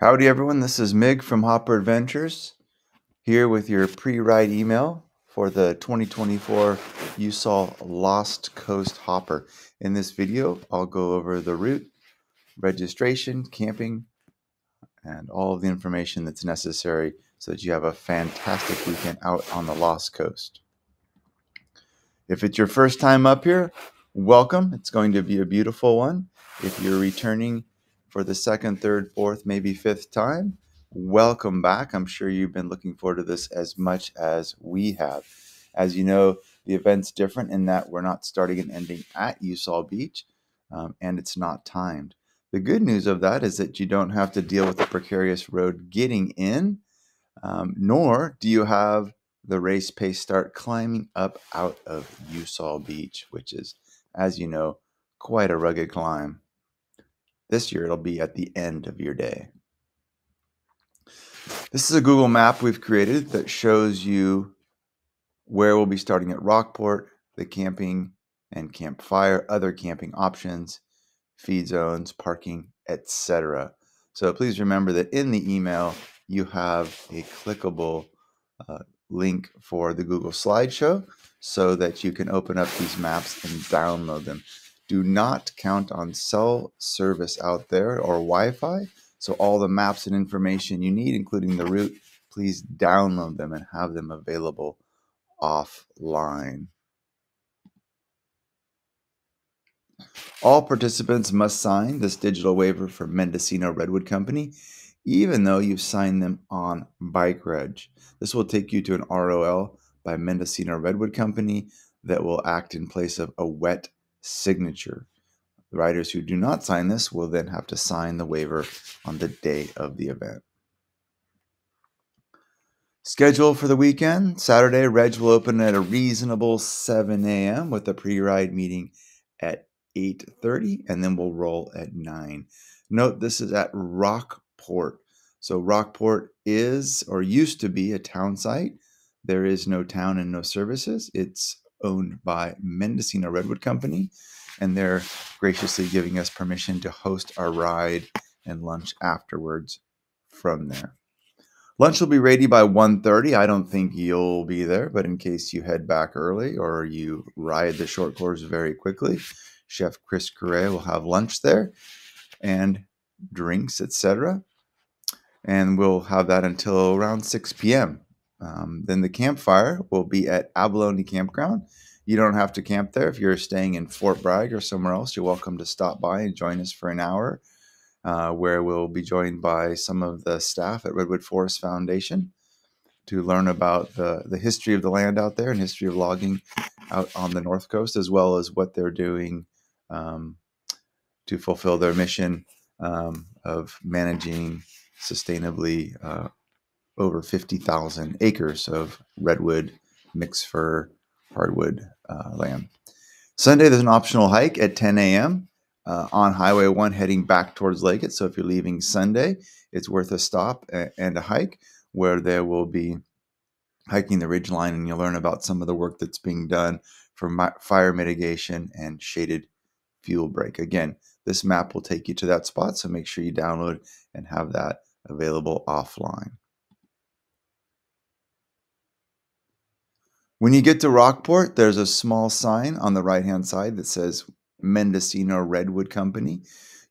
Howdy everyone, this is Mig from Hopper Adventures, here with your pre-ride email for the 2024 Usal Lost Coast Hopper. In this video, I'll go over the route, registration, camping, and all of the information that's necessary so that you have a fantastic weekend out on the Lost Coast. If it's your first time up here, welcome. It's going to be a beautiful one. If you're returning for the second, third, fourth, maybe fifth time, welcome back. I'm sure you've been looking forward to this as much as we have. As you know, the event's different in that we're not starting and ending at Usal Beach, and it's not timed. The good news of that is that you don't have to deal with the precarious road getting in, nor do you have the race pace start climbing up out of Usal Beach, which is, as you know, quite a rugged climb. This year it'll be at the end of your day. This is a Google map we've created that shows you where we'll be starting at Rockport, the camping and campfire, other camping options, feed zones, parking, etc. So please remember that in the email you have a clickable link for the Google slideshow so that you can open up these maps and download them. Do not count on cell service out there or Wi-Fi. So all the maps and information you need, including the route, please download them and have them available offline. All participants must sign this digital waiver for Mendocino Redwood Company, even though you've signed them on Bike Reg. This will take you to an ROL by Mendocino Redwood Company that will act in place of a wet signature. The riders who do not sign this will then have to sign the waiver on the day of the event. Schedule for the weekend. Saturday, Reg will open at a reasonable 7 a.m. with a pre-ride meeting at 8:30, and then we'll roll at 9. Note this is at Rockport. So Rockport is or used to be a town site. There is no town and no services. It's owned by Mendocino Redwood Company, and they're graciously giving us permission to host our ride and lunch afterwards from there. Lunch will be ready by 1:30. I don't think you'll be there, but in case you head back early or you ride the short course very quickly, Chef Chris Correa will have lunch there and drinks, etc. And we'll have that until around 6 p.m. Then the campfire will be at Abalone Campground. You don't have to camp there. If you're staying in Fort Bragg or somewhere else, you're welcome to stop by and join us for an hour, where we'll be joined by some of the staff at Redwood Forest Foundation to learn about the history of the land out there and history of logging out on the North Coast, as well as what they're doing to fulfill their mission of managing sustainably over 50,000 acres of redwood, mixed fir, hardwood land. Sunday, there's an optional hike at 10 a.m. On Highway 1 heading back towards Leggett. So if you're leaving Sunday, it's worth a stop and a hike where there will be hiking the ridgeline, and you'll learn about some of the work that's being done for fire mitigation and shaded fuel break. Again, this map will take you to that spot, so make sure you download and have that available offline. When you get to Rockport, there's a small sign on the right-hand side that says Mendocino Redwood Company.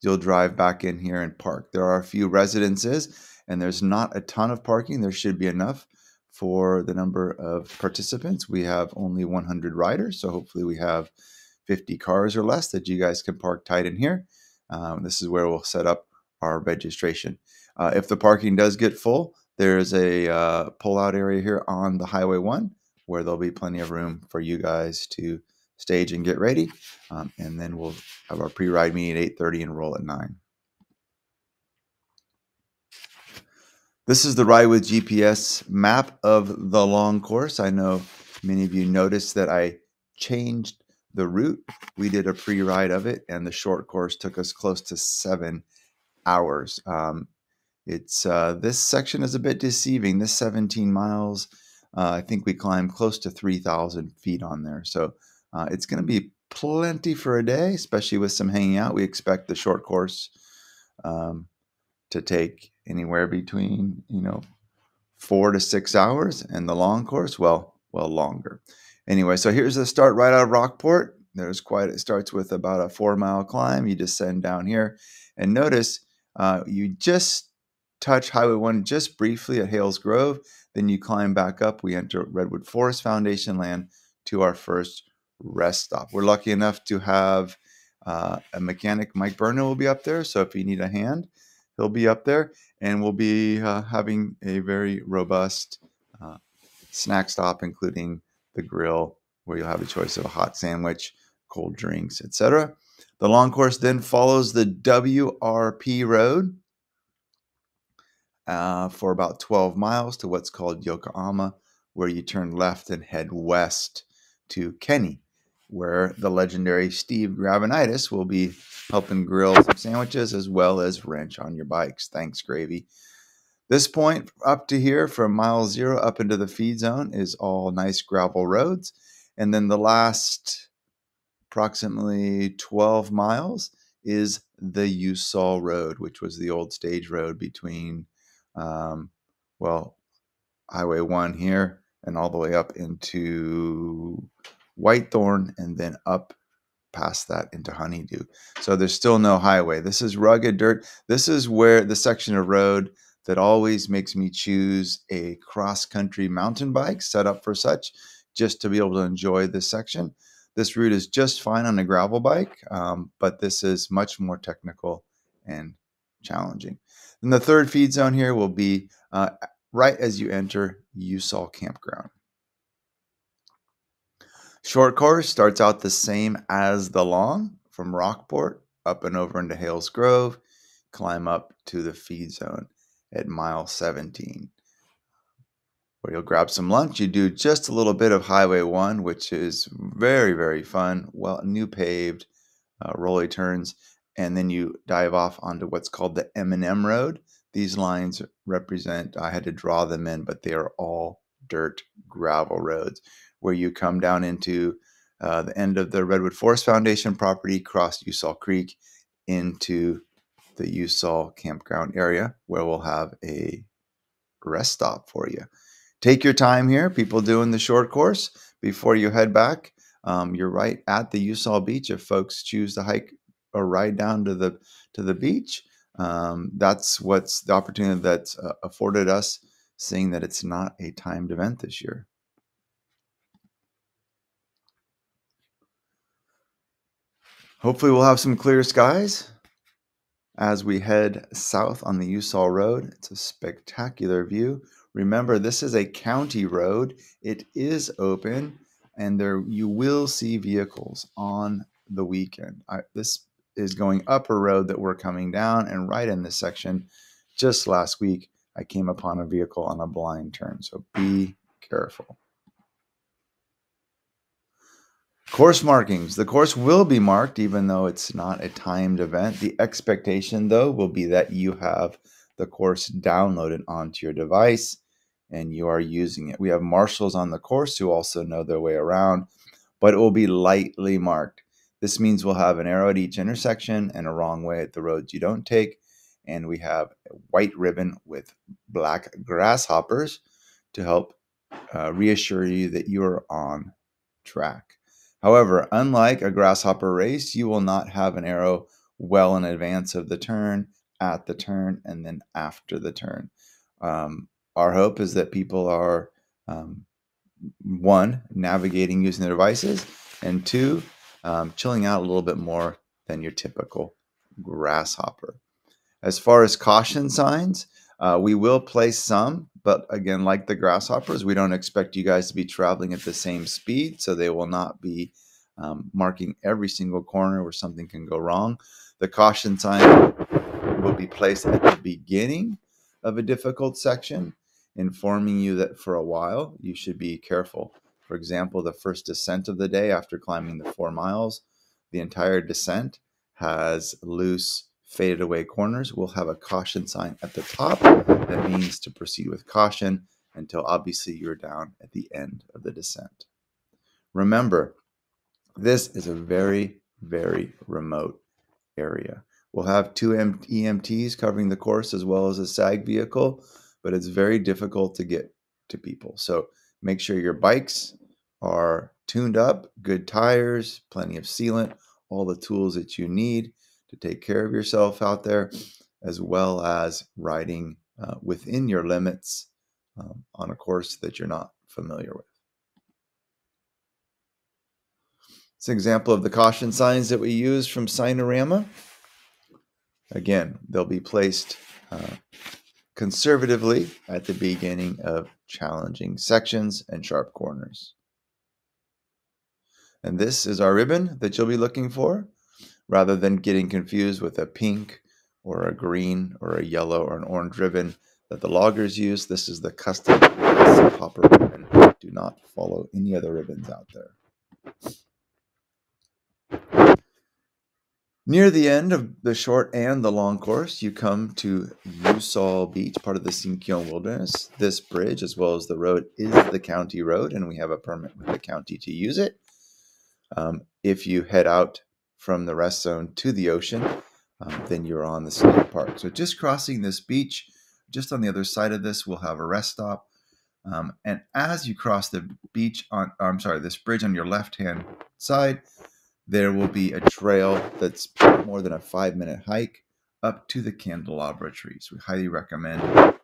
You'll drive back in here and park. There are a few residences, and there's not a ton of parking. There should be enough for the number of participants. We have only 100 riders, so hopefully we have 50 cars or less that you guys can park tight in here. This is where we'll set up our registration. If the parking does get full, there's a pull-out area here on the Highway 1 where there'll be plenty of room for you guys to stage and get ready. And then we'll have our pre-ride meeting at 8:30 and roll at 9. This is the Ride with GPS map of the long course. I know many of you noticed that I changed the route. We did a pre-ride of it, and the short course took us close to 7 hours. This section is a bit deceiving. This 17 miles, I think we climbed close to 3,000 feet on there. So it's going to be plenty for a day, especially with some hanging out. We expect the short course to take anywhere between 4 to 6 hours, and the long course, well, longer. Anyway, so here's the start right out of Rockport. It starts with about a 4-mile climb. You descend down here, and notice you just touch Highway 1 just briefly at Hales Grove. Then you climb back up. We enter Redwood Forest Foundation land to our first rest stop. We're lucky enough to have a mechanic, Mike Burner, will be up there. So if you need a hand, he'll be up there, and we'll be having a very robust snack stop, including the grill, where you'll have a choice of a hot sandwich, cold drinks, etc. The long course then follows the WRP road for about 12 miles to what's called Yokohama, where you turn left and head west to Kenny, where the legendary Steve Gravenitis will be helping grill some sandwiches as well as wrench on your bikes. Thanks, Gravy. This point up to here, from mile 0 up into the feed zone, is all nice gravel roads. And then the last approximately 12 miles is the Usal Road, which was the old stage road between, Highway 1 here and all the way up into Whitethorn, and then up past that into Honeydew. So there's still no highway. This is rugged dirt. This is where the section of road that always makes me choose a cross-country mountain bike set up for such, just to be able to enjoy this section. This route is just fine on a gravel bike, but this is much more technical and challenging. And the third feed zone here will be right as you enter Usal Campground. Short course starts out the same as the long, from Rockport up and over into Hales Grove, climb up to the feed zone at mile 17, where you'll grab some lunch. You do just a little bit of Highway 1, which is very, very fun. Well, new paved, rolly turns, and then you dive off onto what's called the M&M Road. These lines represent, I had to draw them in, but they are all dirt gravel roads, where you come down into the end of the Redwood Forest Foundation property, cross Usal Creek into the Usal campground area, where we'll have a rest stop for you. Take your time here, people doing the short course, before you head back. You're right at the Usal beach if folks choose to hike or ride down to the beach. That's what's the opportunity that's afforded us, seeing that it's not a timed event this year. Hopefully we'll have some clear skies as we head south on the Usal Road. It's a spectacular view. Remember, this is a county road. It is open, and there you will see vehicles on the weekend. This is going up a road that we're coming down, and right in this section, just last week, I came upon a vehicle on a blind turn, so be careful. Course markings. The course will be marked even though it's not a timed event. The expectation, though, will be that you have the course downloaded onto your device and you are using it. We have marshals on the course who also know their way around, but it will be lightly marked. This means we'll have an arrow at each intersection and a wrong way at the roads you don't take. And we have a white ribbon with black grasshoppers to help reassure you that you are on track. However, unlike a grasshopper race, you will not have an arrow well in advance of the turn, at the turn, and then after the turn. Our hope is that people are, one, navigating using their devices, and two, chilling out a little bit more than your typical grasshopper. As far as caution signs, we will place some, but again, like the grasshoppers, we don't expect you guys to be traveling at the same speed, so they will not be marking every single corner where something can go wrong. The caution sign will be placed at the beginning of a difficult section, informing you that for a while you should be careful. For example, the first descent of the day after climbing the 4 miles, the entire descent has loose, faded away corners. We'll have a caution sign at the top that means to proceed with caution until obviously you're down at the end of the descent. Remember, this is a very, very remote area. We'll have two EMTs covering the course as well as a SAG vehicle, but it's very difficult to get to people. So make sure your bikes are tuned up, good tires, plenty of sealant, all the tools that you need to take care of yourself out there, as well as riding within your limits on a course that you're not familiar with. It's an example of the caution signs that we use from Signorama. Again, they'll be placed conservatively at the beginning of challenging sections and sharp corners. And this is our ribbon that you'll be looking for, rather than getting confused with a pink or a green or a yellow or an orange ribbon that the loggers use. This is the custom hopper ribbon. Do not follow any other ribbons out there. Near the end of the short and the long course, you come to Usal Beach, part of the Sinkion Wilderness. This bridge, as well as the road, is the county road, and we have a permit with the county to use it. If you head out from the rest zone to the ocean, then you're on the state park. So just crossing this beach, just on the other side of this, we'll have a rest stop. And as you cross the beach this bridge on your left-hand side, there will be a trail that's more than a 5-minute hike up to the candelabra trees. We highly recommend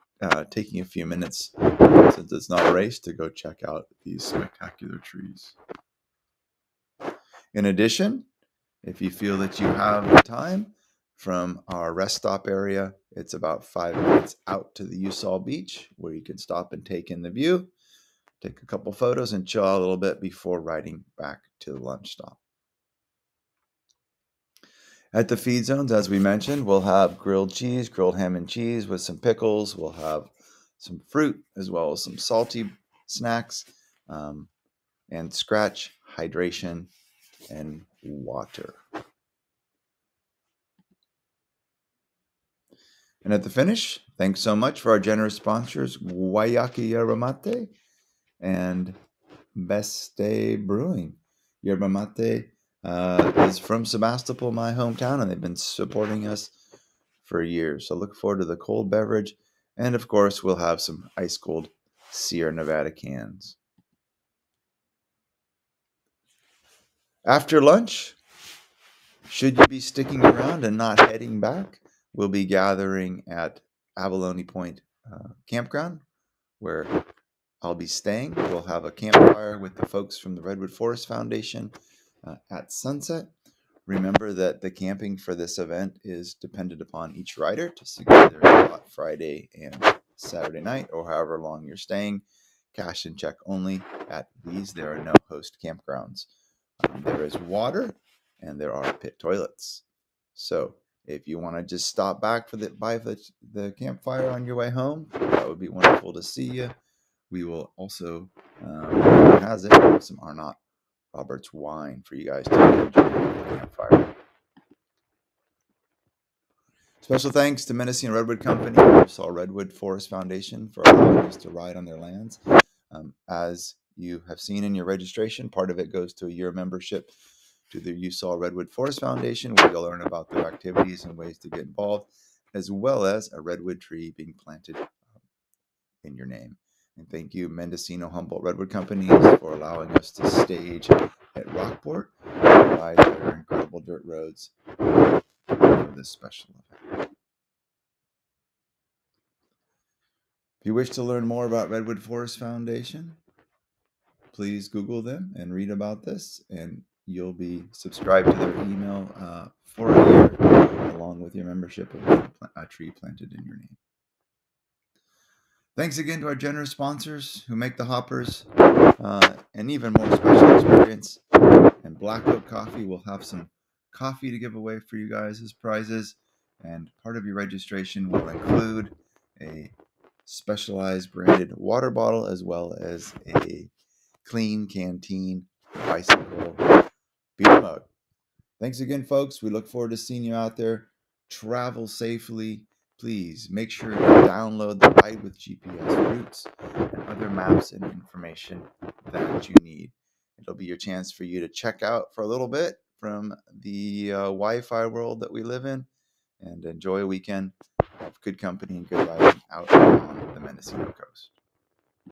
taking a few minutes, since it's not a race, to go check out these spectacular trees. In addition, if you feel that you have the time, from our rest stop area, it's about 5 minutes out to the Usal Beach, where you can stop and take in the view, take a couple photos, and chill out a little bit before riding back to the lunch stop. At the feed zones, as we mentioned, we'll have grilled cheese, grilled ham and cheese with some pickles. We'll have some fruit, as well as some salty snacks, and scratch, hydration, and water. And at the finish, thanks so much for our generous sponsors, Guayaki Yerba Mate and Beste Brewing. Yerba Mate is from Sebastopol, my hometown, and they've been supporting us for years. So look forward to the cold beverage. And of course, we'll have some ice cold Sierra Nevada cans. After lunch, should you be sticking around and not heading back, we'll be gathering at Abalone Point Campground, where I'll be staying. We'll have a campfire with the folks from the Redwood Forest Foundation at sunset. Remember that the camping for this event is dependent upon each rider to secure their spot Friday and Saturday night, or however long you're staying. Cash and check only at these. There are no host campgrounds. There is water, and there are pit toilets. So if you want to just stop back by the campfire on your way home, that would be wonderful to see you. We will also, has it, some Arnott Roberts wine for you guys to enjoy at the campfire. Special thanks to Mendocino Redwood Company and Usal Redwood Forest Foundation for allowing us to ride on their lands. As you have seen in your registration, part of it goes to a year membership to the Usal Redwood Forest Foundation, where you'll learn about their activities and ways to get involved, as well as a redwood tree being planted in your name. And thank you, Mendocino Humboldt Redwood Company, for allowing us to stage at Rockport and ride their incredible dirt roads for this special event. If you wish to learn more about Redwood Forest Foundation, please Google them and read about this, and you'll be subscribed to their email for a year, along with your membership of a tree planted in your name. Thanks again to our generous sponsors who make the hoppers an even more special experience. And Black Oak Coffee will have some coffee to give away for you guys as prizes. And part of your registration will include a specialized branded water bottle, as well as a clean canteen, bicycle, beer mug. Thanks again, folks. We look forward to seeing you out there. Travel safely. Please make sure to download the Ride with GPS routes and other maps and information that you need. It'll be your chance for you to check out for a little bit from the Wi-Fi world that we live in, and enjoy a weekend. Have good company and good riding out on the Mendocino coast.